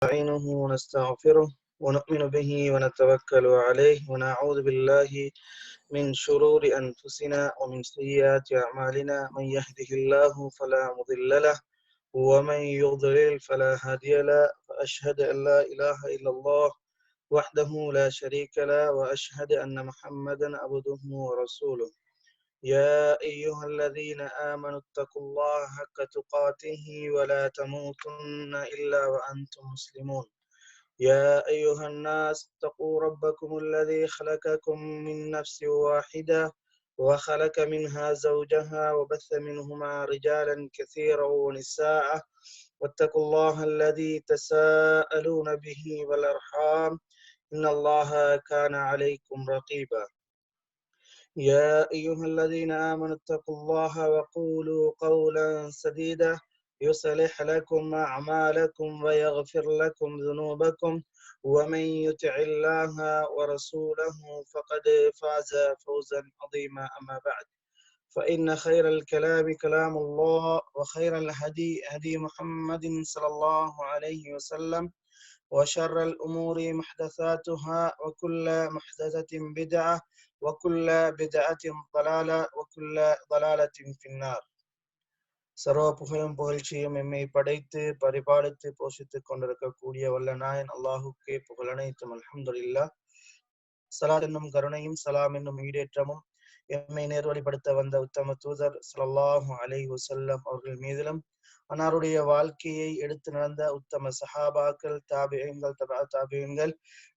نستعينه ونستغفره ونؤمن به ونتوكل عليه ونعوذ بالله من شرور أنفسنا ومن سيئات أعمالنا من يهده الله فلا مضل له ومن يضلل فلا هادي له فأشهد أن لا إله إلا الله وحده لا شريك له وأشهد أن محمدا عبده ورسوله يا أيها الذين آمنوا اتقوا الله حق تقاته ولا تموتن إلا وأنتم مسلمون يا أيها الناس اتقوا ربكم الذي خلقكم من نفس واحدة وخلق منها زوجها وبث منهما رجالا كثيرا ونساء واتقوا الله الذي تساءلون به والأرحام إن الله كان عليكم رقيبا يا أيها الذين آمنوا اتقوا الله وقولوا قولا سديدا يصلح لكم أعمالكم ويغفر لكم ذنوبكم ومن يطع الله ورسوله فقد فاز فوزا عظيما أما بعد فإن خير الكلام كلام الله وخير الهدي هدي محمد صلى الله عليه وسلم وشر الأمور محدثاتها وكل محدثة بدعة وكل بدعة ضلالة وكل ضلالة في النار. சர்வ புகழும் புகழ்ச்சியும் எம்மை படைத்து பரிபாலித்து போஷித்துக் கொண்டிருக்கக்கூடிய வல்ல நாயன் அல்லாஹுக்கே புகழனைத்தும் அல்ஹம்துலில்லாஹ். ஸலாத் என்னும் கருணையும் சலாம் என்னும் ஈடேற்றமும் எம்மை நேர்வழிப்படுத்த வந்த உத்தம தூதர் ஸல்லல்லாஹு அலைஹி வஸல்லம் அவர்கள் மீதிலும் அன்னாருடைய வாழ்க்கையை எடுத்து நடந்த உத்தம சஹாபாக்கள் தாபிஈன்கள் தாபிஈன்கள்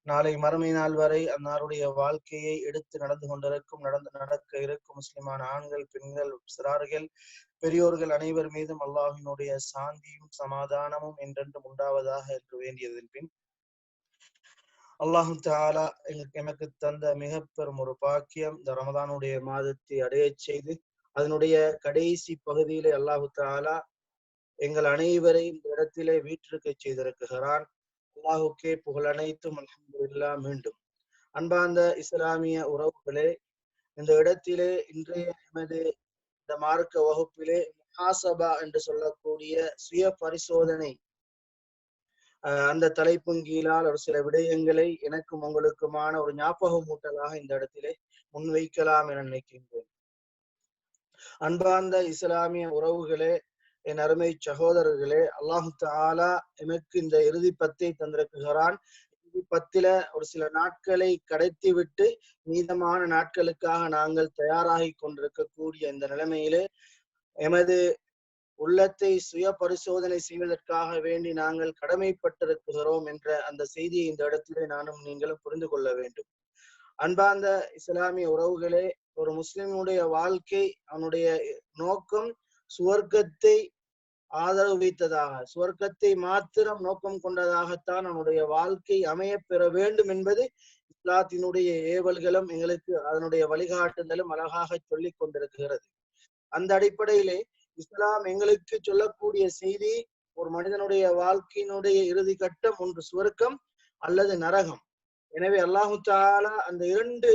நாளை மறுமை நாள் வரை அன்னாருடைய வாழ்க்கையை எடுத்து நடந்து கொண்டிருக்கும் நடக்க இருக்கும் முஸ்லிமான ஆண்கள் பெண்கள் சிறார்கள் பெரியோர்கள் அனைவர் மீதும் அல்லாஹ்வினுடைய சாந்தியும் சமாதானமும் என்றென்றும் உண்டாவதாக என்று வேண்டியதன் பின் அல்லாஹு தஆலா எமக்கு தந்த மிக பெரும் ஒரு பாக்கியம் இந்த ரமதானுடைய மாதத்தை அடையச் செய்து அதனுடைய கடைசி பகுதியிலே அல்லாஹு தஆலா எங்கள் அனைவரை இந்த இடத்திலே வீற்றிருக்க செய்திருக்கிறான். அல்லாஹுக்கே புகழ் அனைத்தும் அல்ஹம்துலில்லாஹ். மீண்டும் அன்பார்ந்த இஸ்லாமிய உறவுகளே, இந்த இடத்திலே இன்றைய எமது இந்த மார்க்க வகுப்பிலே முஹாசபா என்று சொல்லக்கூடிய சுய பரிசோதனை அந்த தலைப்பின் கீழால் ஒரு சில விடயங்களை எனக்கும் உங்களுக்குமான ஒரு ஞாபகமூட்டலாக இந்த இடத்திலே முன்வைக்கலாம் என நினைக்கின்றேன். அன்பார்ந்த இஸ்லாமிய உறவுகளே, என் அருமை சகோதரர்களே, அல்லாஹு தஆலா எமக்கு இந்த இறுதி பத்தை தந்திருக்கிறான். இறுதி பத்தில ஒரு சில நாட்களை கடத்தி விட்டு மீதமான நாட்களுக்காக நாங்கள் தயாராகி கொண்டிருக்கக்கூடிய இந்த நிலைமையிலே எமது உள்ளத்தை சுய பரிசோதனை செய்வதற்காக வேண்டி நாங்கள் கடமைப்பட்டிருக்கிறோம் என்ற அந்த செய்தியை இந்த இடத்திலே நானும் நீங்களும் புரிந்து கொள்ள வேண்டும். அன்பார்ந்த இஸ்லாமிய உறவுகளே, ஒரு முஸ்லிமுடைய வாழ்க்கை அவனுடைய நோக்கம் சுவர்க்கத்தை ஆதரவு வைத்ததாக, சுவர்க்கத்தை மாத்திரம் நோக்கம் கொண்டதாகத்தான் அவனுடைய வாழ்க்கை அமைய பெற வேண்டும் என்பது இஸ்லாத்தினுடைய ஏவல்களும் எங்களுக்கு அதனுடைய வழிகாட்டுதலும் அழகாக சொல்லிக் கொண்டிருக்கிறது. அந்த அடிப்படையிலே இஸ்லாம் எங்களுக்கு சொல்லக்கூடிய செய்தி, ஒரு மனிதனுடைய வாழ்க்கையினுடைய இறுதி கட்டம் ஒன்று சுவர்க்கம் அல்லது நரகம். எனவே அல்லாஹு தஆலா அந்த இரண்டு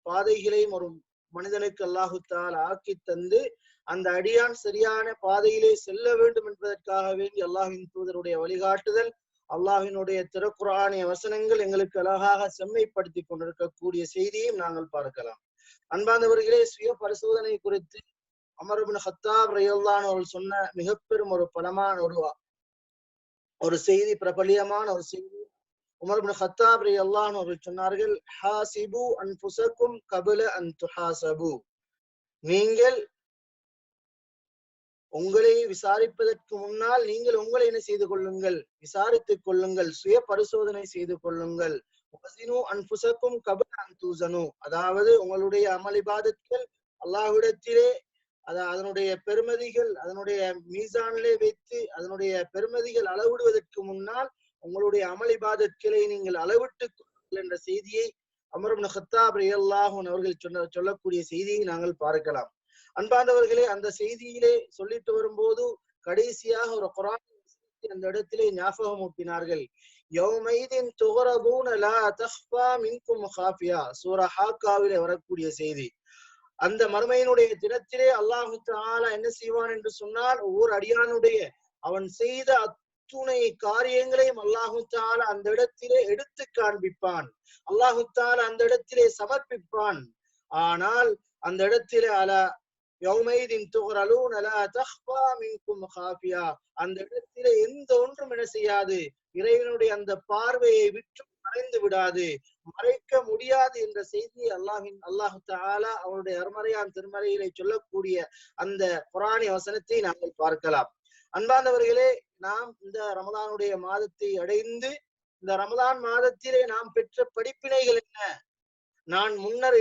பாதைகளையும் ஒரு மனிதனுக்கு அல்லாஹு தஆலா ஆக்கி தந்து அந்த அடியான் சரியான பாதையிலே செல்ல வேண்டும் என்பதற்காக வேண்டி அல்லாஹ்வின் தூதருடைய வழிகாட்டுதல், அல்லாஹ்வினுடைய திருக்குர்ஆனிய வசனங்கள் எங்களுக்கு அழகாக செம்மைப்படுத்தி கொண்டிருக்கக்கூடிய செய்தியையும் நாங்கள் பார்க்கலாம். அன்பார்ந்தவர்களே, சுய பரிசோதனை குறித்து உமர் இப்னு கத்தாப் ரலியல்லாஹு அன்ஹு அவர்கள் சொன்ன மிக பெரும் ஒரு பலமான ஒரு செய்தி, பிரபலியமான ஒரு செய்தி. உமர் இப்னு கத்தாப் ரலியல்லாஹு அன்ஹு அவர்கள் சொன்னார்கள், ஹாசிபு அன்ஃபுஸக்கும் கப்ல அன் துஹாசபு. நீங்கள் உங்களை விசாரிப்பதற்கு முன்னால் நீங்கள் உங்களை என்ன செய்து கொள்ளுங்கள், விசாரித்துக் கொள்ளுங்கள், சுய பரிசோதனை செய்து கொள்ளுங்கள். அன்ஃபுஸக்கும் கப்ல அன் தூஸனு. அதாவது உங்களுடைய அமல் இபாதத்கள் அல்லாஹ்விடத்திலே அதனுடைய பெருமதிகள் அதனுடைய மீசானிலே வைத்து அதனுடைய பெருமதிகள் அளவிடுவதற்கு முன்னால் உங்களுடைய அமல் இபாதத்களை நீங்கள் அளவிட்டுக் கொள்ளுங்கள் என்ற செய்தியை உமர் இப்னு கத்தாப் ரலியல்லாஹு அன்ஹு அவர்கள் சொல்லக்கூடிய செய்தியை நாங்கள் பார்க்கலாம். அன்பார்ந்தவர்களே, அந்த செய்தியிலே சொல்லிட்டு வரும்போது கடைசியாக ஒரு குர்ஆன் அந்த இடத்திலே ஞாபகமூட்டினார்கள். யௌமைதின் துகரதூன லா தக்ஃபா மின்கும் காஃபியா. சூரா ஹாக்காவிலே வரக்கூடிய செய்தி. அந்த மறுமையினுடைய தினத்திலே அல்லாஹு தஆலா என்ன செய்வான் என்று சொன்னால், ஒவ்வொரு அடியானுடைய அவன் செய்த அத்துணை காரியங்களையும் அல்லாஹு தஆலா அந்த இடத்திலே எடுத்து காண்பிப்பான். அல்லாஹு தஆலா அந்த இடத்திலே சமர்ப்பிப்பான். ஆனால் அந்த இடத்திலே அலா யௌமைதின் துக்ரலூன லா தக்ஃபா மின்கும் காஃபியா, அந்த இடத்திலே எந்த ஒன்றும் என்ன செய்யாது, இறைவனுடைய அந்த பார்வையை விட்டு மறைந்து விடாது, மறைக்க முடியாது என்ற செய்தியை அல்லாஹு தஆலா அவருடைய அருமறையான் திருமறையிலே சொல்லக்கூடிய அந்த குர்ஆனிய வசனத்தை நாங்கள் பார்க்கலாம். அன்பார்ந்தவர்களே, நாம் இந்த ரமலானுடைய மாதத்தை அடைந்து இந்த ரமலான் மாதத்திலே நாம் பெற்ற படிப்பினைகள் என்ன? நான் முன்னர்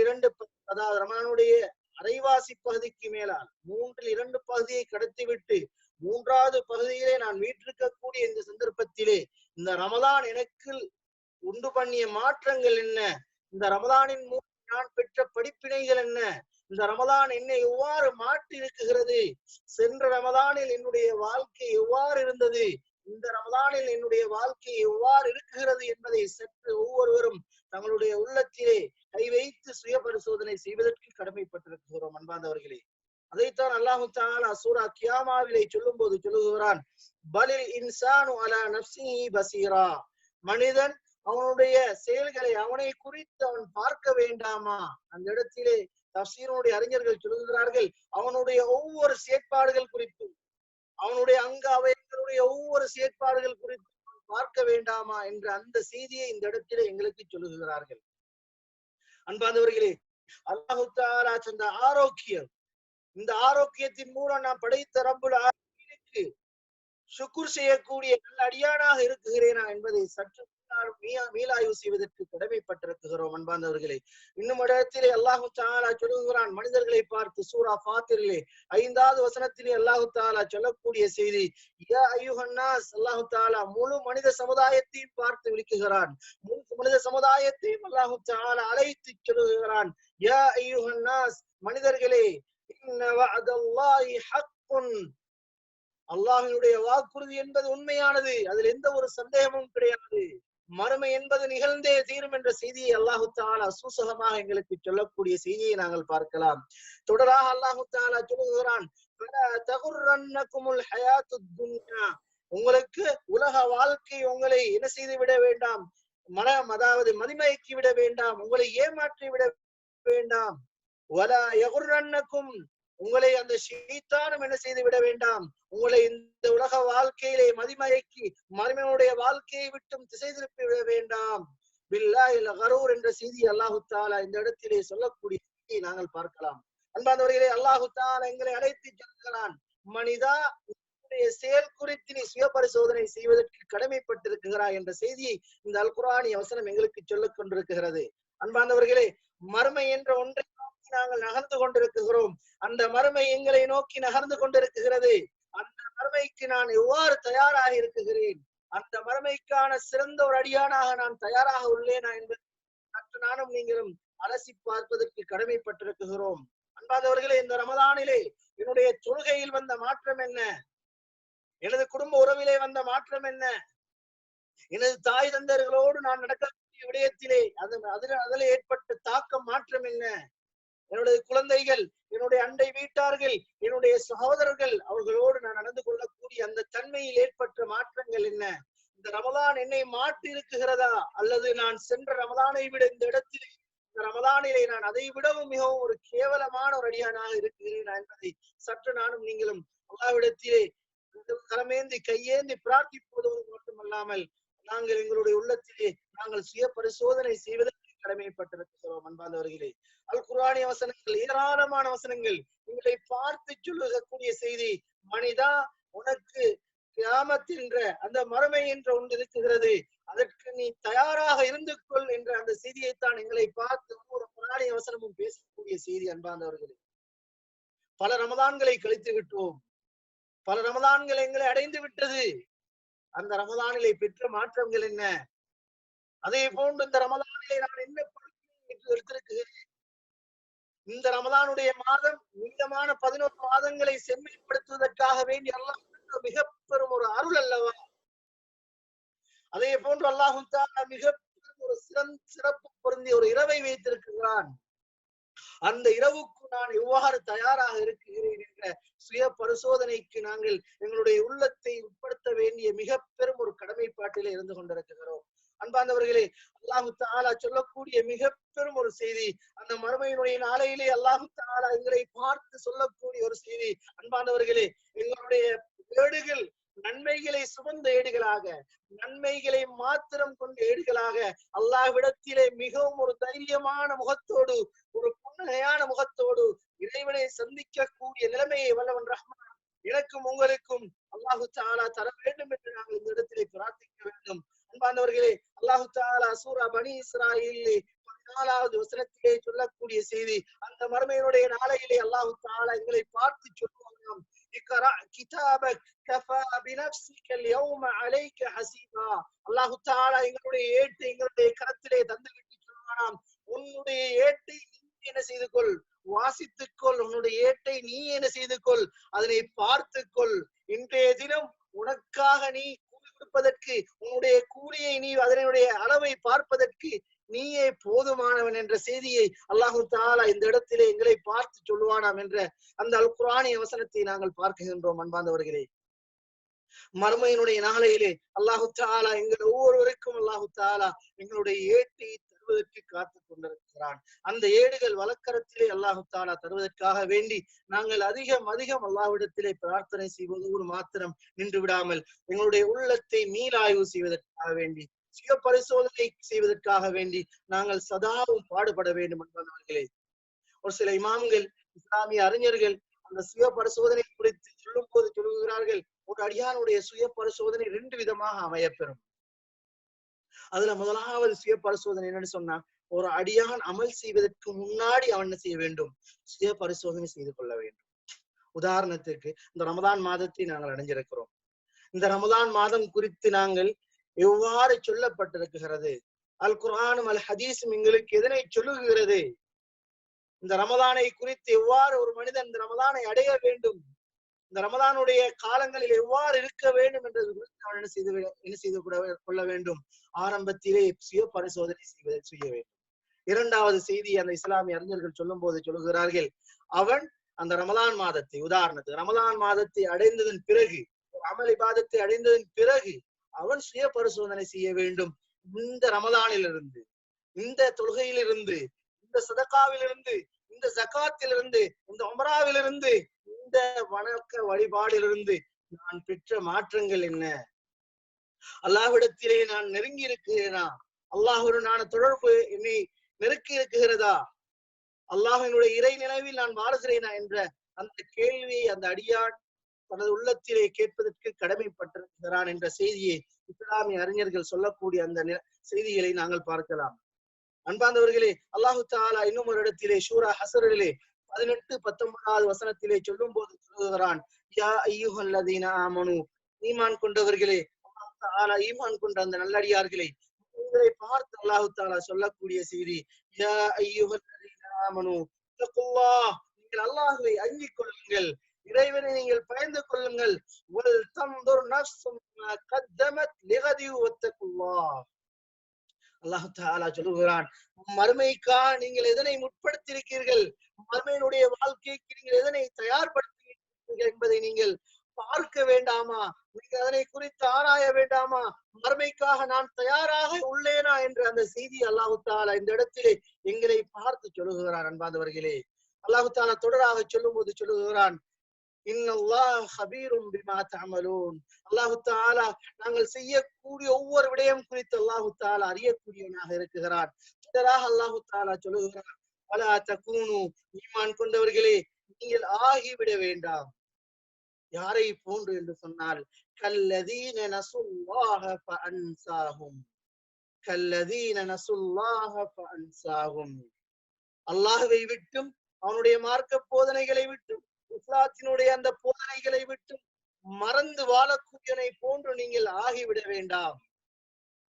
அதாவது ரமலானுடைய அரைவாசி பகுதிக்கு மேலால் 2/3 பகுதியை கடத்திவிட்டு 3வது பகுதியிலே நான் வீற்றிருக்கக்கூடிய இந்த சந்தர்ப்பத்திலே இந்த ரமலான் எனக்கு உண்டு பண்ணிய மாற்றங்கள் என்ன? இந்த ரமலானின் மூலம் நான் பெற்ற படிப்பினைகள் என்ன? இந்த ரமலான் என்னை எவ்வாறு மாற்றி இருக்குகிறது? சென்ற ரமலானில் என்னுடைய வாழ்க்கை எவ்வாறு இருந்தது? இந்த ரமலானில் என்னுடைய வாழ்க்கை எவ்வாறு இருக்குகிறது என்பதை சற்று ஒவ்வொருவரும் தங்களுடைய உள்ளத்திலே கை வைத்து சுய பரிசோதனை செய்வதற்கு கடமைப்பட்டிருக்கிறோம். அன்பார்ந்தவர்களே, அதைத்தான் அல்லாஹு தஆலா சூரா கியாமாவிலே சொல்லும் போது சொல்லுகிறான், பலில் இன்சானு அலா நஃப்ஸிஹி பஸீரா, மனிதன் அவனுடைய செயல்களை அவனை குறித்து அவன் பார்க்க வேண்டாமா? அந்த இடத்திலே தஃசீருடைய அறிஞர்கள் சொல்லுகிறார்கள், அவனுடைய ஒவ்வொரு செயற்பாடுகள் குறித்தும் அவனுடைய அவர்களுடைய ஒவ்வொரு செயற்பாடுகள் குறித்து பார்க்க வேண்டாமா என்ற அந்த செய்தியை இந்த இடத்திலே எங்களுக்கு சொல்லுகிறார்கள். அன்பார்ந்தவர்களே, அல்லாஹு தஆலா தந்த ஆரோக்கியம், இந்த ஆரோக்கியத்தின் மூலம் நாம் படைத்த ரப்புல் ஆலமீனுக்கு ஷுக்ர் செய்யக்கூடிய நல்ல அடியானாக இருக்குகிறேனா என்பதை சற்று மீளாய்வு செய்வதற்கு கடமைப்பட்டிருக்கிறோம். அன்பார்ந்தவர்களே, இன்னும் இடத்திலே அல்லாஹு தஆலா சொல்லுகிறான் மனிதர்களை பார்த்து, சூரா ஃபாத்திரிலே 5வது வசனத்திலே அல்லாஹு தஆலா சொல்லக்கூடிய செய்தி, யா அய்யுஹன் நாஸ், அல்லாஹு தஆலா முழு மனித சமுதாயத்தையும் பார்த்து விളിக்குகிறான். முழு மனித சமுதாயத்தையும் அல்லாஹு தஆலா அழைத்து சொல்லுகிறான், யா அய்யுஹன் நாஸ், மனிதர்களே, இன்ன வஅதல்லாஹி ஹக்குன், அல்லாஹ்வுடைய வாக்குறுதி என்பது உண்மையானது, அதில் எந்த ஒரு சந்தேகமும் கிடையாது. மறுமை என்பது நிகழ்ந்தே தீரும் என்ற செய்தியை அல்லாஹு தஆலா சூசகமாக எங்களுக்கு சொல்லக்கூடிய செய்தியை நாங்கள் பார்க்கலாம். தொடராக அல்லாஹு தஆலா சொல்லுகிறான், ஃபலா தகுர்ரன்னகுமுல் ஹயாத்துத் துன்யா, உங்களுக்கு உலக வாழ்க்கை உங்களை என்ன செய்து விட வேண்டாம், அதாவது மதிமயக்கி விட வேண்டாம், உங்களை ஏமாற்றி விட வேண்டாம். வலா யகுர்ரன்னகும், உங்களை அந்த ஷைத்தானும் என்ன செய்து விட வேண்டாம், உங்களை இந்த உலக வாழ்க்கையிலே மதிமயக்கி மறுமையுடைய வாழ்க்கையை விட்டும் திசை திருப்பி விட வேண்டாம். பில்லாஹில் கரூர் என்ற செய்தி அல்லாஹு தஆலா இந்த இடத்திலே சொல்லக்கூடிய செய்தியை நாங்கள் பார்க்கலாம். அன்பார்ந்தவர்களே, அல்லாஹு தஆலா எங்களை அழைத்து சொல்கிறான், மனிதா, உன்னுடைய செயல் குறித்து நீ சுய பரிசோதனை செய்வதற்கு கடமைப்பட்டிருக்கிறாய் என்ற செய்தியை இந்த அல் குர்ஆனிய வசனம் எங்களுக்கு சொல்லிக் கொண்டிருக்கிறது. அன்பார்ந்தவர்களே, மறுமை என்ற ஒன்றை நாங்கள் நகர்ந்து கொண்டிருக்கிறோம். அந்த மறுமை எங்களை நோக்கி நகர்ந்து கொண்டிருக்கிறது. அந்த மறுமைக்கு நான் எவ்வாறு தயாராக இருக்குகிறேன், அந்த மறுமைக்கான சிறந்த ஒரு அடியானாக நான் தயாராக உள்ளேனா என்பது சற்று நானும் நீங்களும் அலசி பார்ப்பதற்கு கடமைப்பட்டிருக்கிறோம். அன்பாதவர்களே, இந்த ரமலானிலே என்னுடைய தொழுகையில் வந்த மாற்றம் என்ன? எனது குடும்ப உறவிலே வந்த மாற்றம் என்ன? எனது தாய் தந்தர்களோடு நான் நடக்கக்கூடிய விடயத்திலே அதில் ஏற்பட்ட தாக்கம் மாற்றம் என்ன? என்னுடைய குழந்தைகள், என்னுடைய அண்டை வீட்டார்கள், என்னுடைய சகோதரர்கள், அவர்களோடு நான் நடந்து கொள்ளக்கூடிய அந்த தன்மையில் ஏற்பட்ட மாற்றங்கள் என்ன? இந்த ரமலான் என்னை மாற்றி இருக்குகிறதா, அல்லது நான் சென்ற ரமலானை விட இந்த இடத்தில் இந்த ரமலானிலே நான் அதை விடவும் மிகவும் ஒரு கேவலமான ஒரு அடியானாக இருக்கிறேன் என்பதை சற்று நானும் நீங்களும் அல்லாஹ்விடத்திலே களமேந்தி கையேந்தி பிரார்த்திப்பதோடு மட்டுமல்லாமல் நாங்கள் எங்களுடைய உள்ளத்திலே நாங்கள் சுய பரிசோதனை செய்வதற்கு கடமைப்பட்டிருக்கிறோம். அன்பார்ந்தவர்களே, அல் குர்ஆனிய வசனங்கள், ஏராளமான வசனங்கள் எங்களை பார்த்து சொல்லக்கூடிய செய்தி, மனிதா, உனக்கு கியாமத் என்ற அந்த மறுமை என்ற ஒன்று இருக்கிறது, அதற்கு நீ தயாராக இருந்து கொள் என்ற அந்த செய்தியைத்தான் எங்களை பார்த்து ஒரு குர்ஆனிய வசனமும் பேசக்கூடிய செய்தி. அன்பார்ந்தவர்களே, பல ரமலான்களை கழித்து விட்டோம், பல ரமலான்கள் எங்களை அடைந்து விட்டது. அந்த ரமலானிலே பெற்ற மாற்றங்கள் என்ன? அதே போன்று இந்த ரமலானிலே நான் என்ன எடுத்திருக்கிறேன்? இந்த ரமலானுடைய மாதம் நீளமான 11 மாதங்களை செம்மைப்படுத்துவதற்காக வேண்டி அல்லாஹ் மிக பெரும் ஒரு அருள் அல்லவா? அதே போன்று அல்லாஹ் மிக பெரும் ஒரு சிறப்பு பொருந்திய ஒரு இரவை வைத்திருக்கிறான். அந்த இரவுக்கு நான் எவ்வாறு தயாராக இருக்கிறேன் என்ற சுய பரிசோதனைக்கு நாங்கள் எங்களுடைய உள்ளத்தை உட்படுத்த வேண்டிய மிக பெரும் ஒரு கடமைப்பாட்டிலே இருந்து கொண்டிருக்கிறோம். அன்பார்ந்தவர்களே, அல்லாஹு தஆலா சொல்லக்கூடிய மிக பெரும் ஒரு செய்தி, அந்த மறுமையினுடைய நாளையிலே அல்லாஹு தஆலா எங்களை பார்த்து சொல்லக்கூடிய ஒரு செய்தி. அன்பார்ந்தவர்களே, எங்களுடைய ஏடுகள் நன்மைகளை சுமந்த ஏடுகளாக, நன்மைகளை மாத்திரம் கொண்ட ஏடுகளாக அல்லாஹ்விடத்திலே மிகவும் ஒரு தைரியமான முகத்தோடு, ஒரு புன்னகையான முகத்தோடு இறைவனை சந்திக்கக்கூடிய நிலைமையை வல்லவன் ரஹ்மான் எனக்கும் உங்களுக்கும் அல்லாஹு தஆலா தர வேண்டும் என்று நாங்கள் இந்த இடத்திலே பிரார்த்திக்க வேண்டும். அன்பானவர்களே, அல்லாஹு தஆலா சூரா பனி இஸ்ராயீலிலே 14வது வசனத்திலே சொல்லக்கூடிய செய்தி, அந்த மறுமையினுடைய நாளையிலே அல்லாஹு தஆலா எங்களை பார்த்து சொல்லுவாராம், இக்ரா கிதாபக் கஃபா பினஃப்ஸிக அல்யௌம அலைக ஹஸீபா. அல்லாஹு தஆலா எங்களுடைய ஏட்டை எங்களுடைய கரத்திலே தந்துவிட்டு சொல்வாராம், உன்னுடைய ஏட்டை நீ என்ன செய்து கொள், வாசித்துக்கொள், உன்னுடைய ஏட்டை நீ என்ன செய்து கொள், அதனை பார்த்துக்கொள். இன்றைய தினம் உனக்காக நீ கூலி கொடுப்பதற்கு, உன்னுடைய கூலியை நீ அதனுடைய அளவை பார்ப்பதற்கு நீயே போதுமானவன் என்ற செய்தியை அல்லாஹு தஆலா இந்த இடத்திலே எங்களை பார்த்து சொல்லுவானாம் என்ற அந்த அல் குர்ஆனிய வசனத்தை நாங்கள் பார்க்கின்றோம். அன்பார்ந்தவர்களே, மறுமையினுடைய நாளையிலே அல்லாஹு தஆலா எங்கள் ஒவ்வொருவருக்கும் அல்லாஹு தஆலா எங்களுடைய ஏட்டை தருவதற்கு காத்துக் கொண்டிருக்கிறான். அந்த ஏடுகள் வலக்கரத்திலே அல்லாஹு தஆலா தருவதற்காக வேண்டி நாங்கள் அதிகம் அல்லாஹ்விடத்திலே பிரார்த்தனை செய்வதோடு மாத்திரம் நின்று விடாமல் எங்களுடைய உள்ளத்தை மீளாய்வு செய்வதற்காக வேண்டி, சுய பரிசோதனை செய்வதற்காக வேண்டி நாங்கள் சதாவும் பாடுபட வேண்டும். என்பவர்களே, ஒரு சில இமாம்கள், இஸ்லாமிய அறிஞர்கள் அந்த சுய பரிசோதனை குறித்து சொல்லும் போது சொல்லுகிறார்கள், ஒரு அடியானுடைய சுய பரிசோதனை 2 விதமாக அமையப்பெறும். அதுல முதலாவது சுய பரிசோதனை என்னன்னு சொன்னா, ஒரு அடியான் அமல் செய்வதற்கு முன்னாடி அவன் என்ன செய்ய வேண்டும், சுய பரிசோதனை செய்து கொள்ள வேண்டும். உதாரணத்துக்கு இந்த ரமதான் மாதத்தை நாங்கள் அடைஞ்சிருக்கிறோம். இந்த ரமதான் மாதம் குறித்து நாங்கள் எவ்வாறு சொல்லப்பட்டிருக்கிறது, அல் குர்ஆனும் அல் ஹதீஸும் எங்களுக்கு எதனை சொல்லுகிறது, இந்த ரமதானை குறித்து எவ்வாறு ஒரு மனிதன் இந்த ரமதானை அடைய வேண்டும், இந்த ரமதானுடைய காலங்களில் எவ்வாறு இருக்க வேண்டும் என்றது குறித்து அவன் என்ன செய்து கொள்ள வேண்டும், ஆரம்பத்திலே சுய பரிசோதனை செய்ய வேண்டும். இரண்டாவது செய்தி அந்த இஸ்லாமிய அறிஞர்கள் சொல்லும் போது சொல்லுகிறார்கள், அவன் அந்த ரமதான் மாதத்தை, உதாரணத்துக்கு ரமதான் மாதத்தை அடைந்ததன் பிறகு, அமல் இபாதத்தை அடைந்ததன் பிறகு அவன் சுய பரிசோதனை செய்ய வேண்டும். இந்த ரமதானிலிருந்து, இந்த தொழுகையிலிருந்து, இந்த சதகாவிலிருந்து, இந்த ஜகாத்திலிருந்து, இந்த உம்ராவிலிருந்து, இந்த வணக்க வழிபாடிலிருந்து நான் பெற்ற மாற்றங்கள் என்ன, அல்லாஹ்விடத்திலே நான் நெருங்கி இருக்கிறேனா, அல்லாஹுடனான தொடர்பு என்னை நெருக்கி இருக்கிறதா, அல்லாஹினுடைய இறை நினைவில் நான் வாழுகிறேனா என்ற அந்த கேள்வியை அந்த அடியான் தனது உள்ளத்திலே கேட்பதற்கு கடமைப்பட்டிருக்கிறான் என்ற செய்தியை இஸ்லாமிய அறிஞர்கள் சொல்லக்கூடிய அந்த செய்திகளை நாங்கள் பார்க்கலாம். அன்பார்ந்தவர்களே, அல்லாஹு தஆலா இன்னும் ஒரு இடத்திலே சூரா ஹஸ்ரிலே 18-19வது வசனத்திலே சொல்லும் போது சொல்லுகிறான், யா அய்யுஹல்லதீன ஆமனு, ஈமான் கொண்டவர்களே, அல்லாஹ் தஆலா ஈமான் கொண்ட அந்த நல்லடியார்களை உங்களை பார்த்து அல்லாஹு தஆலா சொல்லக்கூடிய செய்தி, யா அய்யுஹல்லதீன ஆமனு தக்குல்லாஹ், நீங்கள் அல்லாஹ்வை அஞ்சிக் கொள்ளுங்கள், இறைவனை நீங்கள் பயந்து கொள்ளுங்கள், வல் தன்துர் நஃப்ஸும் மா கத்தமத் லிகதி வத்தக்குல்லாஹ். அல்லாஹ் தஆலா சொல்லுகிறான், மறுமைக்கா நீங்கள் எதனை முற்படுத்தியிருக்கிறீர்கள், மறுமையினுடைய வாழ்க்கைக்கு நீங்கள் எதனை தயார்படுத்தியிருக்கிறீர்கள் என்பதை நீங்கள் பார்க்க வேண்டாமா, நீங்கள் அதனை குறித்து ஆராய வேண்டாமா, மறுமைக்காக நான் தயாராக உள்ளேனா என்ற அந்த செய்தி அல்லாஹ் தஆலா இந்த இடத்திலே எங்களை பார்த்து சொல்லுகிறான். அன்பார்ந்தவர்களே, அல்லாஹ் தஆலா தொடராக சொல்லும் போது சொல்லுகிறான், இன்னல்லாஹ் ஹபீரும் பிமா தஅமலூன். அல்லாஹ் தஆலா நாங்கள் செய்யக்கூடிய ஒவ்வொரு விடயம் குறித்து அல்லாஹ் தஆலா அறியக்கூடியவனாக இருக்கிறான். தொடராக அல்லாஹ் தஆலா சொல்லுகிறான், வலா தகூனு, ஈமான் கொண்டவர்களே நீங்கள் ஆகிவிட வேண்டாம். யாரை போன்று என்று சொன்னால், கல்லதீன நஸுல்லாஹ ஃபஅன்சாஹும், கல்லதீன நஸுல்லாஹ ஃபஅன்சாஹும். அல்லாஹ்வை விட்டும் அவனுடைய மார்க்க போதனைகளை விட்டும் இஸ்லாத்தினுடைய அந்த போதனைகளை விட்டு மறந்து வாழக்கூடியனை போன்று நீங்கள் ஆகிவிட வேண்டாம்.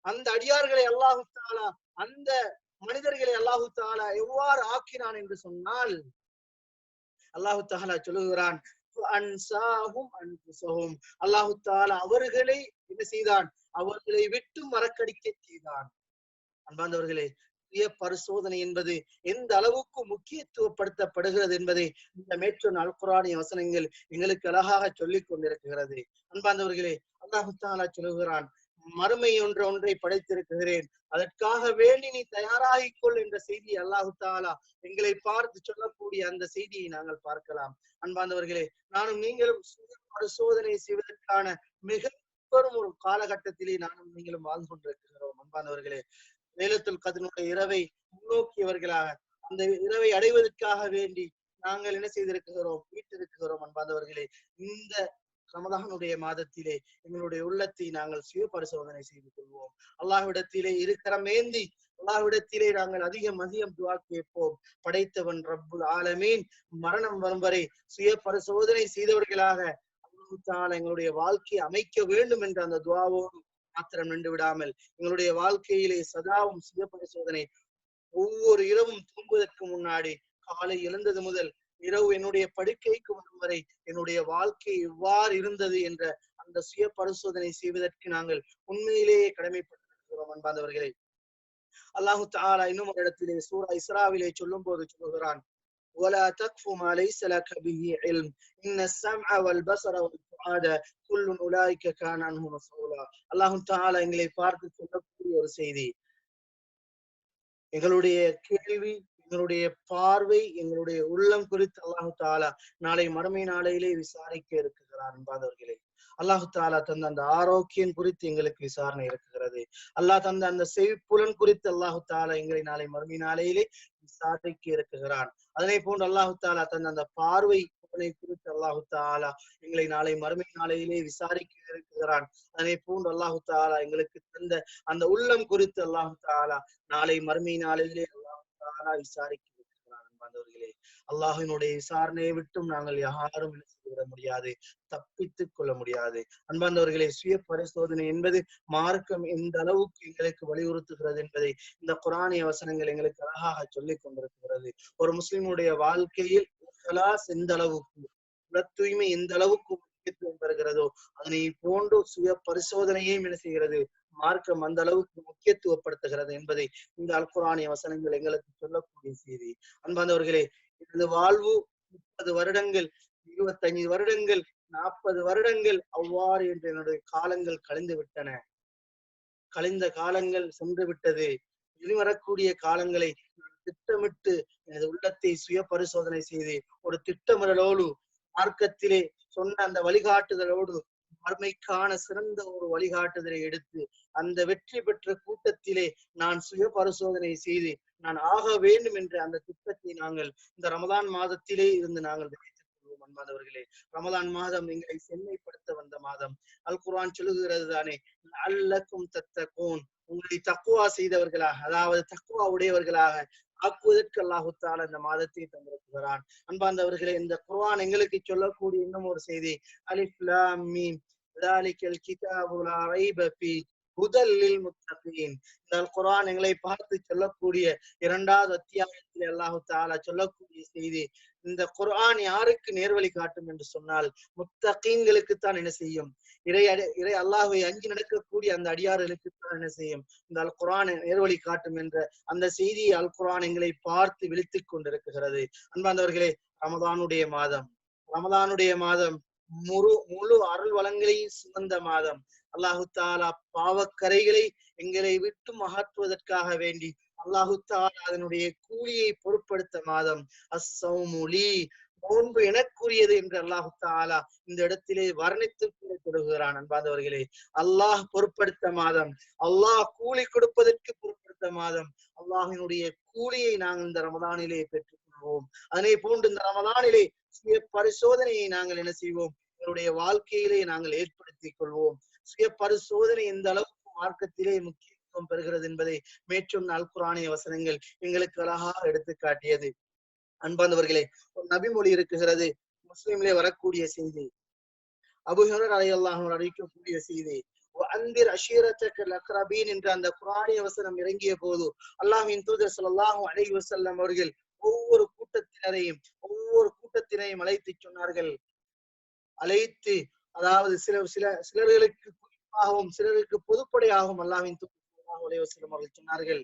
அந்த அடியார்களை அல்லாஹு தஆலா, அந்த மனிதர்களை அல்லாஹு தஆலா எவ்வாறு ஆக்கினான் என்று சொன்னால், அல்லாஹு தஆலா சொல்லுகிறான், அல்லாஹு தஆலா அவர்களை என்ன செய்தான், அவர்களை விட்டு மறக்கடிக்க செய்தான். அன்பார்ந்தவர்களே, சுய பரிசோதனை என்பது எந்த அளவுக்கு முக்கியத்துவப்படுத்தப்படுகிறது என்பதை இந்த மேற்சொன்ன அல் குர்ஆனிய வசனங்கள் எங்களுக்கு அழகாக சொல்லிக் கொண்டிருக்கிறது. அன்பார்ந்தவர்களே, அல்லாஹ் தஆலா சொல்லுகிறான், மறுமை ஒன்றை படைத்திருக்கிறேன், அதற்காக வேண்டி நீ தயாராகிக் கொள் என்ற செய்தியை அல்லாஹ் தஆலா எங்களை பார்த்து சொல்லக்கூடிய அந்த செய்தியை நாங்கள் பார்க்கலாம். அன்பார்ந்தவர்களே, நானும் நீங்களும் பரிசோதனை செய்வதற்கான மிக பெரும் ஒரு காலகட்டத்திலே நானும் நீங்களும் வாழ்ந்து கொண்டிருக்கிறோம். அன்பார்ந்தவர்களே, லைலத்துல் கத்ருடைய இரவை முன்னோக்கியவர்களாக அந்த இரவை அடைவதற்காக வேண்டி நாங்கள் என்ன செய்திருக்கிறோம், வீட்டிருக்கிறோம். அன்பார்ந்தவர்களே, இந்த ரமதானுடைய மாதத்திலே எங்களுடைய உள்ளத்தை நாங்கள் சுய பரிசோதனை செய்து கொள்வோம். அல்லாஹ்விடத்திலே இருக்கிறமேந்தி அல்லாஹ்விடத்திலே நாங்கள் அதிகம் துஆ கேட்போம். படைத்தவன் ரப்புல் ஆலமீன் மரணம் வரும் வரை சுய பரிசோதனை செய்தவர்களாக அல்லாஹ் தஆலா எங்களுடைய வாழ்க்கையை அமைக்க வேண்டும் என்ற அந்த துஆவோடு மாத்திரம் நின்று விடாமல் எங்களுடைய வாழ்க்கையிலே சதாவும் சுய பரிசோதனை. ஒவ்வொரு இரவும் தூங்குவதற்கு முன்னாடி காலை எழுந்தது முதல் இரவு என்னுடைய படுக்கைக்கு வரும் வரை என்னுடைய வாழ்க்கை எவ்வாறு இருந்தது என்ற அந்த சுய பரிசோதனை செய்வதற்கு நாங்கள் உண்மையிலேயே கடமைப்பட்டிருக்கிறோம். அன்பார்ந்தவர்களே, அல்லாஹ் தஆலா இன்னும் ஒரு இடத்திலே சூரா இஸ்ராவிலே சொல்லும் போது சொல்லுகிறான், ولا تقف ما ليس لك به علم ان السمع والبصر والفؤاد كل اولئك كان عنه مسؤولا. அல்லாஹ் தஆலா எங்களை பார்த்து சொல்லக்கூடிய ஒரு செய்தி, எங்களுடைய கேள்வி, எங்களுடைய பார்வை, எங்களுடைய உள்ளம் குறித்து அல்லாஹு தஆலா நாளை மறுமை நாளையிலே விசாரிக்க இருக்கிறார். அன்பார்ந்தவர்களே, அல்லாஹு தஆலா தந்த அந்த ஆரோக்கியம் குறித்து எங்களுக்கு விசாரணை இருக்கிறது. அல்லாஹ் தந்த அந்த செவிப்புலன் குறித்து அல்லாஹு தஆலா எங்களை நாளை மறுமை நாளையிலே விசாரிக்க இருக்கிறான். அதனை போன்று அல்லாஹு தஆலா தந்த அந்த பார்வை குறித்து அல்லாஹு தஆலா எங்களை நாளை மறுமை நாளையிலே விசாரிக்க இருக்கிறான். அதனை போன்று அல்லாஹு தஆலா எங்களுக்கு தந்த அந்த உள்ளம் குறித்து அல்லாஹு தஆலா நாளை மறுமை நாளையிலே அல்லாஹு தஆலா விசாரிக்க இருக்கிறான். அன்பார்ந்தவர்களே, அல்லாஹ்வினுடைய விசாரணையை விட்டும் நாங்கள் யாரும் விட முடியாது, தப்பித்துக் கொள்ள முடியாது. அன்பார்ந்தவர்களே, சுய பரிசோதனை என்பது மார்க்கம் எந்த அளவுக்கு எங்களுக்கு வலியுறுத்துகிறது என்பதை இந்த குர்ஆனிய வசனங்கள் எங்களுக்கு அழகாக சொல்லிக் கொண்டிருக்கிறது. ஒரு முஸ்லிமுடைய வாழ்க்கையில் எந்த அளவுக்கு தூய்மை எந்த அளவுக்கு முக்கியத்துவம் பெறுகிறதோ அதனை போன்று சுய பரிசோதனையும் என்ன செய்கிறது, மார்க்கம் அந்த அளவுக்கு முக்கியத்துவப்படுத்துகிறது என்பதை இந்த அல் குர்ஆனிய வசனங்கள் எங்களுக்கு சொல்லக்கூடிய செய்தி. அன்பார்ந்தவர்களே, எனது வாழ்வு 30 வருடங்கள், 25 வருடங்கள், 40 வருடங்கள் அவ்வாறு என்று என்னுடைய காலங்கள் கழிந்து விட்டன. கழிந்த காலங்கள் சென்று விட்டது. இனி வரக்கூடிய காலங்களை திட்டமிட்டு எனது உள்ளத்தை சுய பரிசோதனை செய்து ஒரு திட்டமிடலோடு மார்க்கத்திலே சொன்ன அந்த வழிகாட்டுதலோடு மறுமைக்கான சிறந்த ஒரு வழிகாட்டுதலை எடுத்து அந்த வெற்றி பெற்ற கூட்டத்திலே நான் சுய பரிசோதனை செய்து நான் ஆக வேண்டும் என்ற அந்த திட்டத்தை நாங்கள் இந்த ரமதான் மாதத்திலே இருந்து நாங்கள் வைத்துக் கொள்வோம். அன்பார்ந்தவர்களே, ரமதான் மாதம் எங்களை செம்மைப்படுத்த வந்த மாதம். அல் குர்ஆன் சொல்லுகிறது தானே, லஅல்லக்கும் தத்தகூன், உங்களை தக்வா செய்தவர்களாக, அதாவது தக்வா உடையவர்களாக ஆக்குவதற்கு அல்லாஹ் தஆலா இந்த மாதத்தை தந்திருக்கிறான். அன்பார்ந்தவர்களே, இந்த குர்ஆன் எங்களுக்கு சொல்லக்கூடிய இன்னும் ஒரு செய்தி, அலிஃப் லாம் மீம் ذَلِكَ الْكِتَابُ لَا رَيْبَ فِيهِ هُدًى لِّلْمُتَّقِينَ. இந்த குர்ஆன் எங்களை பார்த்து சொல்லக்கூடிய 2வது அத்தியாயத்தில் அல்லாஹ் தஆலா சொல்லக்கூடிய செய்தி, இந்த குர்ஆன் யாருக்கு நேர்வழி காட்டும் என்று சொன்னால் முத்தகீன்களுக்கு தான் என்ன செய்யும், இறை அல்லாஹ்வை அஞ்சி நடக்கக்கூடிய அந்த அடியார்களுக்கு தான் என்ன செய்யும், இந்த அல் குர்ஆன் நேர்வழி காட்டும் என்ற அந்த செய்தியை அல் குர்ஆன் எங்களை பார்த்து விழித்துக் கொண்டிருக்கிறது. அன்பார்ந்தவர்களே, ரமதானுடைய மாதம் முழு அருள் வளங்களையும் சுமந்த மாதம். அல்லாஹு தஆலா பாவக்கரைகளை எங்களை விட்டு அகற்றுவதற்காக வேண்டி அல்லாஹு தஆலா அதனுடைய கூலியை பொருட்படுத்த மாதம். அஸ்ஸௌமு லீ, நோன்பு எனக்குரியது என்று அல்லாஹு தஆலா இந்த இடத்திலே வர்ணித்து கொடுக்கிறான். அன்பார்ந்தவர்களே, அல்லாஹ் பொருட்படுத்த மாதம், அல்லாஹ் கூலி கொடுப்பதற்கு பொருட்படுத்த மாதம். அல்லாஹினுடைய கூலியை நாங்கள் இந்த ரமதானிலே பெற்றுக் கொள்வோம். அதனை போன்று இந்த ரமதானிலே சுய பரிசோதனையை நாங்கள் என்ன செய்வோம், எங்களுடைய வாழ்க்கையிலே நாங்கள் ஏற்படுத்திக் கொள்வோம். சுய பரிசோதனை எந்த அளவுக்கு மார்க்கத்திலே முக்கியத்துவம் பெறுகிறது என்பதை மேற்சொன்ன அல் குர்ஆனிய வசனங்கள் எங்களுக்கு அழகாக எடுத்து காட்டியது. அன்பார்ந்தவர்களே, ஒரு நபிமொழி இருக்குகிறது, முஸ்லிமிலே வரக்கூடிய செய்தி, அபூ ஹுரைரா ரலியல்லாஹு அன்ஹு அறிவிக்கக்கூடிய செய்தி, வஅந்திர் அஷீரத்தக்கல் அக்ரபீன் என்ற அந்த குர்ஆனிய வசனம் இறங்கிய போது அல்லாஹ்வின் தூதர் ஸல்லல்லாஹு அலைஹி வஸல்லம் அவர்கள் ஒவ்வொரு கூட்டத்தினரையும் அழைத்து சொன்னார்கள். அழைத்து, அதாவது சிலர்களுக்கு குறிப்பாகவும் சிலருக்கு பொதுப்படையாகவும் அல்லாஹ்வின் தூதர் ஸல்லல்லாஹு அலைஹி வஸல்லம் அவர்கள் சொன்னார்கள்,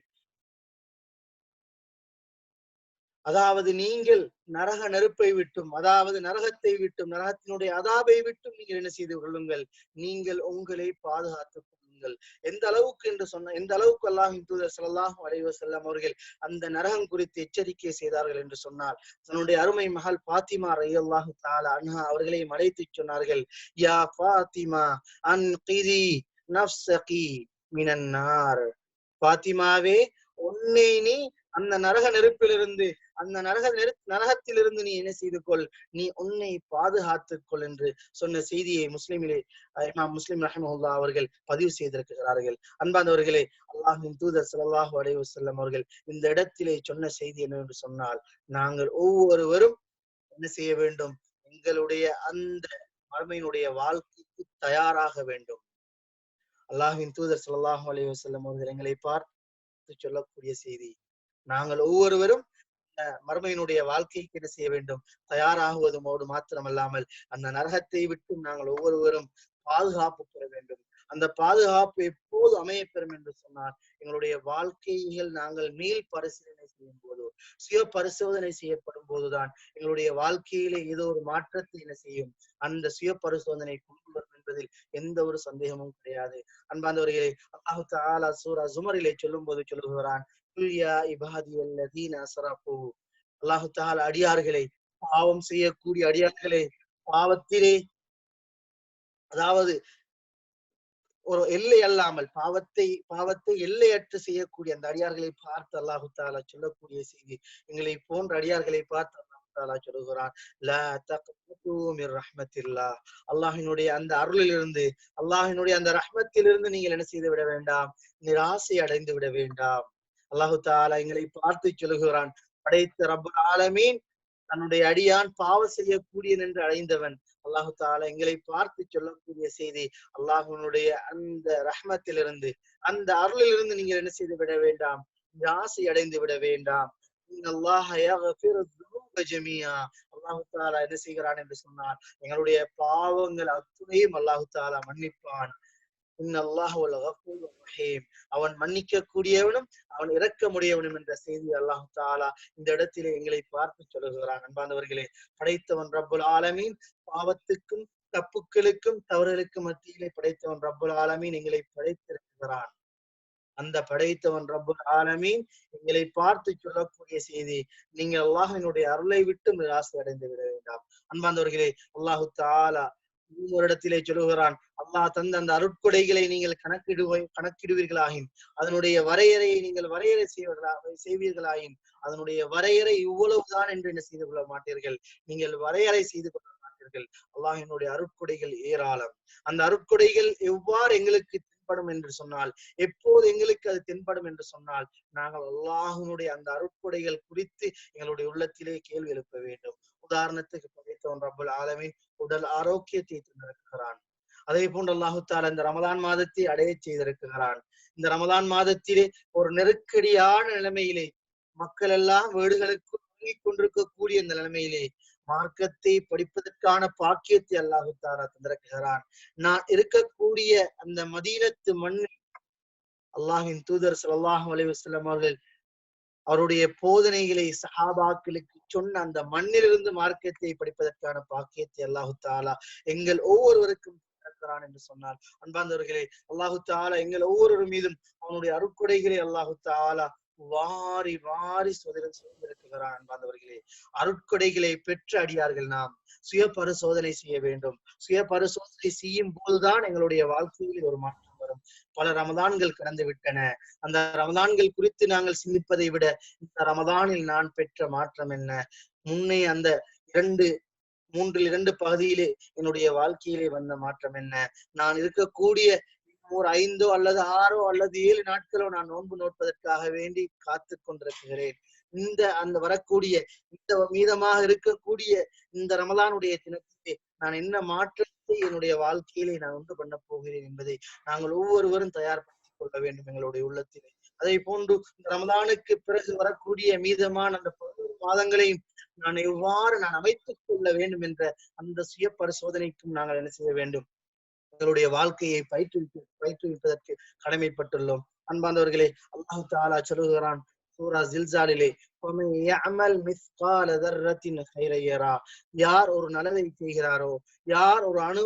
அதாவது நீங்கள் நரக நெருப்பை விட்டும், அதாவது நரகத்தை விட்டும், நரகத்தினுடைய அதாபை விட்டும் நீங்கள் என்ன செய்து கொள்ளுங்கள், நீங்கள் உங்களை பாதுகாத்துக் கொள்ளுங்கள். எந்த அளவுக்கு என்று சொன்ன, எந்த அளவுக்கு அல்லாஹ்வின் தூதர் ஸல்லல்லாஹு அலைஹி வஸல்லம் அவர்கள் அந்த நரகம் குறித்து எச்சரிக்கை செய்தார்கள் என்று சொன்னால், தன்னுடைய அருமை மகள் பாத்திமா ரலியல்லாஹு தஆலா அன்ஹா அவர்களை அழைத்து சொன்னார்கள், யா ஃபாத்திமா அன்கிதி நஃப்ஸகி மினன் நார். பாத்திமாவே, உன்னை நீ அந்த நரக நெருப்பிலிருந்து, அந்த நரகத்திலிருந்து நீ என்ன செய்து கொள், நீ உன்னை பாதுகாத்துக் கொள் என்று சொன்ன செய்தியை முஸ்லிமிலே இமாம் முஸ்லிம் ரஹிமஹுல்லாஹ் அவர்கள் பதிவு செய்திருக்கிறார்கள். அன்பார்ந்தவர்களே, அல்லாஹ்வின் தூதர் ஸல்லல்லாஹு அலைஹி வஸல்லம் அவர்கள் இந்த இடத்திலே சொன்ன செய்தி என்னவென்று சொன்னால், நாங்கள் ஒவ்வொருவரும் என்ன செய்ய வேண்டும், எங்களுடைய அந்த மறுமையினுடைய வாழ்க்கைக்கு தயாராக வேண்டும். அல்லாஹ்வின் தூதர் ஸல்லல்லாஹு அலைஹி வஸல்லம் அவர்கள் எங்களை பார்த்து சொல்லக்கூடிய செய்தி, நாங்கள் ஒவ்வொருவரும் மறுமையினுடைய வாழ்க்கைக்கு என்ன செய்ய வேண்டும், தயாராகுவதோடு மாத்திரமல்லாமல் அந்த நரகத்தை விட்டு நாங்கள் ஒவ்வொருவரும் பாதுகாப்பு பெற வேண்டும். அந்த பாதுகாப்பு எப்போது அமையப்பெறும் என்று சொன்னால், எங்களுடைய வாழ்க்கைகள் நாங்கள் மீள் பரிசீலனை செய்யும் போது, சுய பரிசோதனை செய்யப்படும் போதுதான் எங்களுடைய வாழ்க்கையிலே ஏதோ ஒரு மாற்றத்தை என்ன செய்யும், அந்த சுய பரிசோதனை கொண்டு வரும் என்பதில் எந்த ஒரு சந்தேகமும் கிடையாது. அன்பார்ந்தவர்களே, அல்லாஹ் தஆலா சூரா ஜுமரிலே சொல்லும் போது சொல்லுகிறான், அல்லாஹு தஆலா அடியார்களை, பாவம் செய்யக்கூடிய அடியார்களை, பாவத்திலே, அதாவது ஒரு எல்லை அல்லாமல் பாவத்தை எல்லையற்று செய்யக்கூடிய அந்த அடியார்களை பார்த்து அல்லாஹு தஆலா சொல்லக்கூடிய செய்தி, எங்களை போன்ற அடியார்களை பார்த்து அல்லாஹு தஆலா சொல்லுகிறான், லா தக்னது மிர் ரஹ்மத்தில்லாஹ். அல்லாஹ்வினுடைய அந்த அருளிலிருந்து, அல்லாஹ்வினுடைய அந்த ரஹ்மத்திலிருந்து நீங்கள் என்ன செய்து விட வேண்டாம், நிராசை அடைந்து விட வேண்டாம். அல்லாஹு தஆலா எங்களை பார்த்து சொல்லுகிறான், படைத்த ரப்பல் ஆலமீன் தன்னுடைய அடியான் பாவம் செய்யக்கூடியன் என்று அடைந்தவன். அல்லாஹு தஆலா எங்களை பார்த்து சொல்லக்கூடிய செய்தி, அல்லாஹ்வினுடைய அந்த ரஹ்மத்திலிருந்து, அந்த அருளிலிருந்து நீங்கள் என்ன செய்து விட வேண்டாம், நிராசை அடைந்து விட வேண்டாம். அல்லாஹ் யக்ஃபிரு ذுனூப ஜமீஆ. அல்லாஹு தஆலா என்ன செய்கிறான் என்று சொன்னால், எங்களுடைய பாவங்கள் அத்துணையும் அல்லாஹு தஆலா மன்னிப்பான். அவன் மன்னிக்க கூடியவனும் அவன் இரக்கமுடையவனும் என்ற செய்தி அல்லாஹு தஆலா இந்த இடத்திலே எங்களை பார்த்து சொல்லுகிறான். அன்பார்ந்தவர்களே, படைத்தவன் ரப்புல் ஆலமீன், பாவத்துக்கும் தப்புக்களுக்கும் தவறுகளுக்கும் மத்தியிலே படைத்தவன் ரப்புல் ஆலமீன் எங்களை படைத்திருக்கிறான். அந்த படைத்தவன் ரப்புல் ஆலமீன் எங்களை பார்த்து சொல்லக்கூடிய செய்தி, நீங்கள் அல்லாஹ்வினுடைய அருளை விட்டு நிராசை அடைந்து விட வேண்டாம். அன்பார்ந்தவர்களே, அல்லாஹு தஆலா ஒரு இடத்திலே சொல்லுகிறான், அல்லாஹ் தந்த அந்த அருட்கொடைகளை நீங்கள் கணக்கிடுவீர்களாயின், அதனுடைய வரையறையை நீங்கள் வரையறை செய்வீர்களாயின், அதனுடைய வரையறை இவ்வளவுதான் என்று என்ன செய்து கொள்ள மாட்டீர்கள், நீங்கள் வரையறை செய்து கொள்ள மாட்டீர்கள். அல்லாஹ்வினுடைய அருட்கொடைகள் ஏராளம். அந்த அருட்கொடைகள் எவ்வாறு எங்களுக்கு தென்படும் என்று சொன்னால், எப்போது எங்களுக்கு அது தென்படும் என்று சொன்னால், நாங்கள் அல்லாஹ்வினுடைய அந்த அருட்கொடைகள் குறித்து எங்களுடைய உள்ளத்திலே கேள்வி எழுப்ப வேண்டும். உதாரணத்துக்கு படைத்தவன் ரப்புல் ஆலமீன் உடல் ஆரோக்கியத்தை தந்திருக்கிறான். அதே போன்று அல்லாஹு தஆலா இந்த ரமலான் மாதத்தை அடைய செய்திருக்கிறான். இந்த ரமலான் மாதத்திலே ஒரு நெருக்கடியான நிலைமையிலே மக்கள் எல்லாம் வீடுகளுக்கு தூங்கிக் கொண்டிருக்கக்கூடிய இந்த நிலைமையிலே மார்க்கத்தை படிப்பதற்கான பாக்கியத்தை அல்லாஹு தஆலா தந்திருக்கிறான். நான் இருக்கக்கூடிய அந்த மதீனத்து மண்ணில் அல்லாஹ்வின் தூதர் ஸல்லல்லாஹு அலைஹி வஸல்லம் அவர்கள் அவருடைய போதனைகளை சஹாபாக்களுக்கு சொன்ன அந்த மண்ணிலிருந்து மார்க்கத்தை படிப்பதற்கான பாக்கியத்தை அல்லாஹு தஆலா எங்கள் ஒவ்வொருவருக்கும் இருக்கிறான் என்று சொன்னார். அன்பார்ந்தவர்களே, அல்லாஹு தஆலா எங்கள் ஒவ்வொரு மீதும் அவனுடைய அருட்கொடைகளை அல்லாஹு தஆலா வாரி வாரி சோதனை அன்பார்ந்தவர்களே, அருட்கொடைகளை பெற்ற அடியார்கள் நாம் சுய பரிசோதனை செய்ய வேண்டும். சுய பரிசோதனை செய்யும் போதுதான் எங்களுடைய வாழ்க்கையில் ஒரு மாற்றம் வரும். பல ரமதான்கள் கடந்து விட்டன. அந்த ரமதான்கள் குறித்து நாங்கள் சிந்திப்பதை விட இந்த ரமதானில் நான் பெற்ற மாற்றம் என்ன, முன்னே அந்த 2 பகுதியிலே என்னுடைய வாழ்க்கையிலே வந்த மாற்றம் என்ன, நான் இருக்கக்கூடிய ஒரு 5 அல்லது 6 அல்லது 7 நாட்களோ நான் நோன்பு நோட்பதற்காக வேண்டி காத்து கொண்டிருக்கிறேன். அந்த வரக்கூடிய இந்த மீதமாக இருக்கக்கூடிய இந்த ரமலானுடைய தினத்திலே நான் என்ன மாற்றத்தை என்னுடைய வாழ்க்கையிலே நான் உண்டு பண்ண போகிறேன் என்பதை நாங்கள் ஒவ்வொருவரும் தயார்படுத்திக் கொள்ள வேண்டும் எங்களுடைய உள்ளத்திலே. அதே போன்று இந்த ரமலானுக்கு பிறகு வரக்கூடிய மீதமான அந்த 11 மாதங்களையும் நான் எவ்வாறு நான் அமைத்துக் கொள்ள வேண்டும் என்ற அந்த சுய பரிசோதனைக்கும் நாங்கள் என்ன செய்ய வேண்டும், எங்களுடைய வாழ்க்கையை பயிற்றுவிப்பதற்கு கடமைப்பட்டுள்ளோம். அன்பார்ந்தவர்களே, அல்லாஹ் தஆலா சொல்லுகிறான் சூரா ஜில்சாலிலே யார் ஒரு நலவை செய்கிறாரோ, யார் ஒரு அணு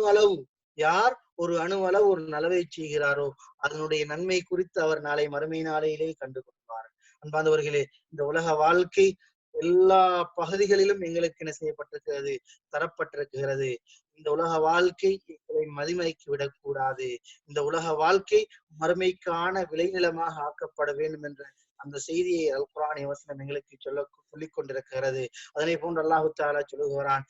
அளவு ஒரு நலவை செய்கிறாரோ அதனுடைய நன்மை குறித்து அவர் நாளை மறுமை நாளையிலே கண்டு கொள்வார். அன்பார்ந்தவர்களே, இந்த உலக வாழ்க்கை எல்லா பகுதிகளிலும் எங்களுக்கு என்ன செய்யப்பட்டிருக்கிறது, தரப்பட்டிருக்கிறது. இந்த உலக வாழ்க்கை எங்களை மதிமயக்கி விடக்கூடாது. இந்த உலக வாழ்க்கை மறுமைக்கான விளைநிலமாக ஆக்கப்பட வேண்டும் என்ற அந்த செய்தியை அல் குர்ஆன் வசனம் எங்களுக்கு சொல்லிக் கொண்டிருக்கிறது. அதனை போன்று அல்லாஹு தஆலா சொல்லுகிறான்,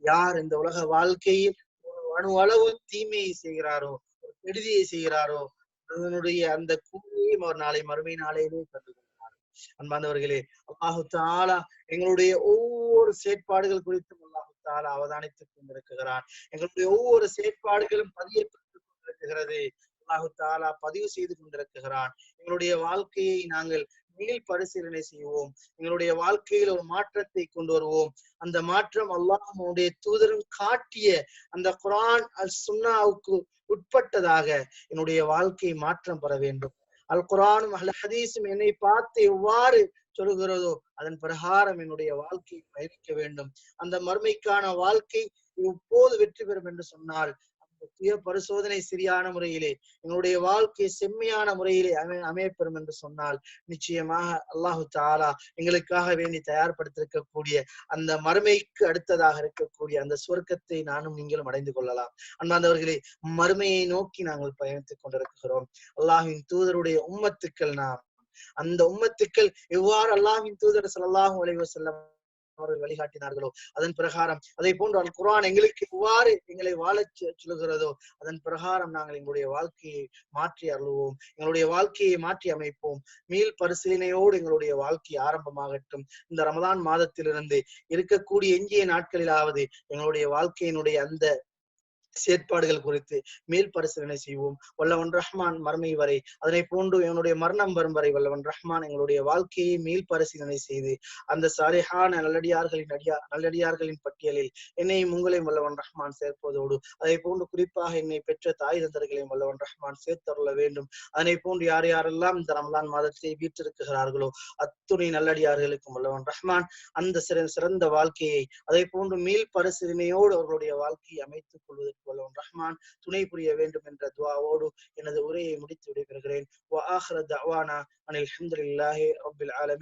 யார் இந்த உலக வாழ்க்கையில் ஒரு அணு அளவு தீமையை செய்கிறாரோ, ஒரு கெடுதியை செய்கிறாரோ அதனுடைய அந்த கூலியையும் அவர் நாளை மறுமை நாளையிலே கண்டு கொள்வார். அன்பார்ந்தவர்களே, அல்லாஹு தஆலா எங்களுடைய ஒவ்வொரு செயற்பாடுகள் குறித்தும் அல்லாஹு தஆலா அவதானித்துக் கொண்டிருக்கிறார். எங்களுடைய ஒவ்வொரு செயற்பாடுகளும் பதியப்பட்டுக் கொண்டிருக்கிறது. அல்லாஹு தஆலா பதிவு செய்து கொண்டிருக்கிறான். எங்களுடைய வாழ்க்கையை நாங்கள் மீள் பரிசீலனை செய்வோம். எங்களுடைய வாழ்க்கையில் ஒரு மாற்றத்தை கொண்டு வருவோம். அந்த மாற்றம் அல்லாஹ்வுடைய தூதரும் காட்டிய அந்த குர்ஆன் அல் சுன்னாவுக்கு உட்பட்டதாக என்னுடைய வாழ்க்கை மாற்றம் பெற வேண்டும். அல் குர்ஆனும் அல் ஹதீஸும் என்னை பார்த்து எவ்வாறு சொல்கிறதோ அதன் பிரகாரம் என்னுடைய வாழ்க்கையை பயணிக்க வேண்டும். அந்த மறுமைக்கான வாழ்க்கை எப்போது வெற்றி பெறும் என்று சொன்னால், சுய பரிசோதனை சரியான முறையிலே எங்களுடைய வாழ்க்கை செம்மையான முறையிலே அமையப்பெறும் என்று சொன்னால், நிச்சயமாக அல்லாஹு தஆலா எங்களுக்காக வேண்டி தயார்படுத்திருக்கக்கூடிய அந்த மறுமைக்கு அடுத்ததாக இருக்கக்கூடிய அந்த சுவர்க்கத்தை நானும் நீங்களும் அடைந்து கொள்ளலாம். அன்பார்ந்தவர்களே, மறுமையை நோக்கி நாங்கள் பயணித்துக் கொண்டிருக்கிறோம். அல்லாஹ்வின் தூதருடைய உம்மத்துக்கள் நாம். அந்த உம்மத்துக்கள் எவ்வாறு அல்லாஹ்வின் தூதர் ஸல்லல்லாஹு அலைஹி வஸல்லம் அவர்கள் வழிகாட்டினார்களோ அதன் பிரகாரம், அதை போன்று அல் குர்ஆன் எங்களுக்கு எவ்வாறு எங்களை வாழச் சொல்கிறதோ அதன் பிரகாரம் நாங்கள் எங்களுடைய வாழ்க்கையை மாற்றி அருள்வோம். எங்களுடைய வாழ்க்கையை மாற்றி அமைப்போம். மீள் பரிசீலனையோடு எங்களுடைய வாழ்க்கை ஆரம்பமாகட்டும். இந்த ரமதான் மாதத்திலிருந்து இருக்கக்கூடிய எஞ்சிய நாட்களிலாவது எங்களுடைய வாழ்க்கையினுடைய அந்த செயற்பாடுகள் குறித்து மேல் பரிசீலனை செய்வோம். வல்லவன் ரஹ்மான் மறுமை வரை, அதனை போன்று என்னுடைய மரணம் வரும் வரை வல்லவன் ரஹ்மான் எங்களுடைய வாழ்க்கையை மேல் பரிசீலனை செய்து அந்த சாலிஹான நல்லடியார்களின் பட்டியலில் என்னையும் உங்களையும் வல்லவன் ரஹ்மான் சேர்ப்பதோடு, அதை போன்று குறிப்பாக என்னை பெற்ற தாய் தந்தர்களையும் வல்லவன் ரஹ்மான் சேர்த்தருள வேண்டும். அதனை போன்று யார் யாரெல்லாம் இந்த ரமலான் மாதத்தை வீற்றிருக்கிறார்களோ அத்துணை நல்லடியார்களுக்கும் வல்லவன் ரஹ்மான் அந்த சிறந்த வாழ்க்கையை, அதை போன்று மீள் பரிசீலனையோடு அவர்களுடைய வாழ்க்கையை அமைத்துக் கொள்வதற்கு வல்லவன் ரஹ்மான் துணை புரிய வேண்டும் என்ற துஆவோடு எனது உரையை முடித்து விடைபெறுகிறேன். வ ஆகிரு தஅவானா அனில் ஹம்துலில்லாஹி ரப்பில் ஆலமீன்.